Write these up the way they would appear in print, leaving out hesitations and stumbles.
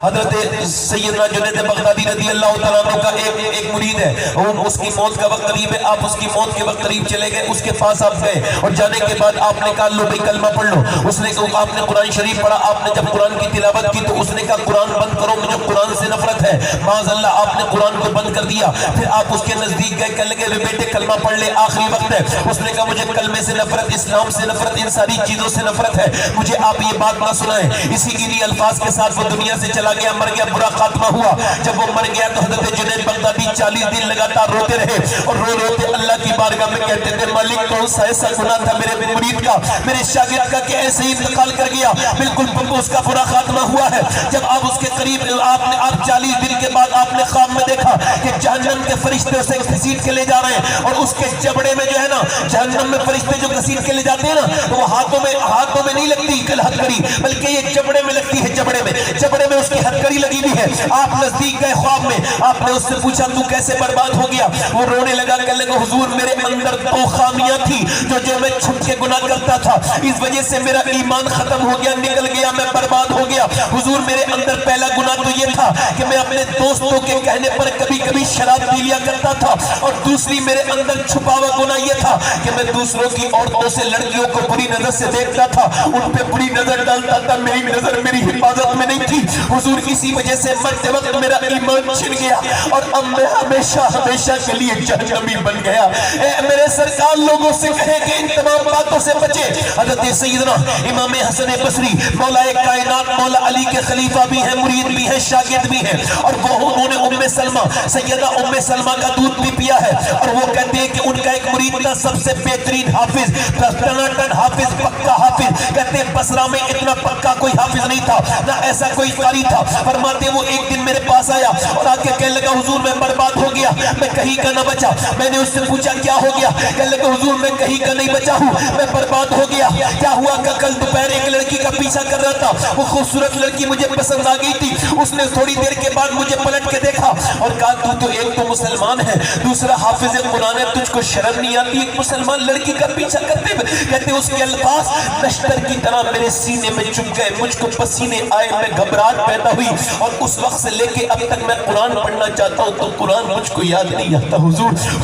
حضرت سیدنا جنید بغدادی رضی اللہ تعالیٰ عنہ کا ایک مرید ہے، اس کی موت کا وقت قریب ہے، آپ اس کی موت کے وقت قریب چلے گئے، اس کے پاس آپ گئے اور جانے کے بعد آپ نے کہا لو بھائی کلمہ پڑھ لو. اس نے کہا آپ نے قرآن شریف پڑھا، آپ نے جب قرآن کی تلاوت کی تو اس نے کہا قرآن بند کرو، مجھے قرآن سے نفرت ہے. معاذ اللہ آپ نے قرآن کو بند کر دیا. پھر آپ اس کے نزدیک گئے، کہنے لگے بیٹے کلمہ پڑھ لے، آخری وقت ہے. اس نے کہا مجھے کلمے سے نفرت، اسلام سے نفرت، ان ساری چیزوں سے نفرت ہے، مجھے آپ یہ بات نہ سنائیں. اسی انہی الفاظ کے ساتھ وہ دنیا سے چلا گیا، مر گیا، برا خاتمہ ہوا. جب وہ مر گیا تو حضرت جنید بغدادی 40 دن لگاتار روتے رہے اور رو روتے اللہ کی بارگاہ میں کہتے تھے مالک کون سا ایسا گناہ تھا میرے مرید کا، میرے شاگرد کا کہ ایسے ہی انتقال کر گیا، بالکل اس کا برا خاتمہ ہوا ہے. جب آپ اس کے قریب آپ 40 دن کے بعد آپ نے خواب میں دیکھا کہ جہنم کے فرشتے اسے گھسیٹ کے لے جا رہے ہیں اور اس کے جبڑے میں جو ہے نا، جہنم میں فرشتے جو گھسیٹ کے لے جاتے ہیں نا، وہ ہاتھوں میں نہیں لگتی ہتھکڑی، بلکہ یہ جبڑے میں لگتی ہے، جبڑے میں اس کی ہتھکڑی لگی ہوئی ہے. آپ نزدیک گئے خواب میں، آپ نے اس سے پوچھا تو کیسے برباد ہو گیا؟ وہ رونے لگا، کہنے لگا حضور میرے اندر 2 خامیاں تھی جو میں چھپ کے گناہ کرتا تھا، اس وجہ سے میرا ایمان ختم ہو گیا، نکل گیا، میں برباد ہو گیا. حضور میرے اندر پہلا گناہ تو یہ تھا کہ میں اپنے دوستوں کے کہنے پر کبھی شراب پی لیا کرتا تھا، اور دوسری میرے اندر چھپا ہوا گناہ یہ تھا کہ میں دوسروں کی عورتوں سے لڑکیوں کو بری نظر سے دیکھتا تھا، ان پہ بری نظر ڈالتا تھا، میری نظر میری حفاظت میں نہیں تھی. حضور اسی وجہ سے مرتے وقت میرا ایمان چھن گیا اور اب میں ہمیشہ کے لیے جہنمی بن گیا. اے میرے سرکار لوگوں سے کہے کہ ان تمام باتوں سے بچے. حضرت سیدنا امام حسن بصری مولا کائنات مولا علی کے خلیفہ بھی ہیں، مرید بھی ہیں، شاگرد بھی ہیں، اور وہ انہوں نے سیدہ ام سلمہ کا دودھ بھی پیا ہے. اور وہ کہتے ہیں کہ ان کا ایک مرید تھا سب سے بہترین حافظ، ٹناٹن حافظ، پکا حافظ. کہتے ہیں بصرہ میں اتنا پکا کوئی حافظ نہیں تھا، نہ ایسا کوئی قاری تھا. فرماتے وہ ایک دن میرے پاس آیا اور آ کے کہنے لگا حضور میں برباد ہو گیا، میں کہیں کا نہ بچا. میں نے اس سے پوچھا کیا ہو گیا؟ کہنے لگا حضور میں کہیں کا نہیں بچا ہوں، میں برباد ہو گیا. کیا ہوا کہ کل دوپہر ایک لڑکی کا پیچھا کر رہا تھا، وہ خوبصورت لڑکی مجھے پسند آ گئی تھی. اس نے تھوڑی دیر کے بعد مجھے پلٹ کے دیکھا اور کہا تو ایک تو مسلمان ہے، دوسرا حافظ قرآن ہے، تجھ کو شرم نہیں آتی ایک مسلمان لڑکی کا پیچھا کرتے ہوئے؟ کہتے اس کے الفاظ نشتر کی طرح میرے سینے میں چپ گئے، مجھ کو پسینے آئے، میں گھبراہٹ پیدا ہوئی، اور اس وقت سے لے کے اب تک میں قرآن پڑھنا چاہتا ہوں تو قرآن مجھ کو یاد نہیں آتا.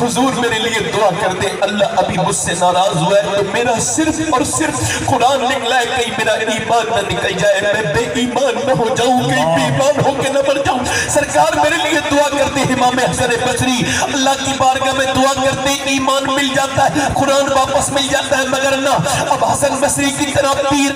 حضور میرے لیے دعا کر دے، اللہ ابھی مجھ سے ناراض ہوا ہے تو میرا صرف اور صرف قرآن نکلا ہے، کہیں میرا ایمان نہ نکل جائے، میں بے ایمان نہ ہو جاؤں، کہیں بے ایمان ہو کے نہ مر جاؤں. سرکار میرے لیے دعا کر دے. امام حسن بصری اللہ کی بارگاہ میں دعا کرتے ایمان مل جاتا ہے، قرآن واپس مل جاتا ہے، مگر نہ اب حسن بصری کی طرح پیر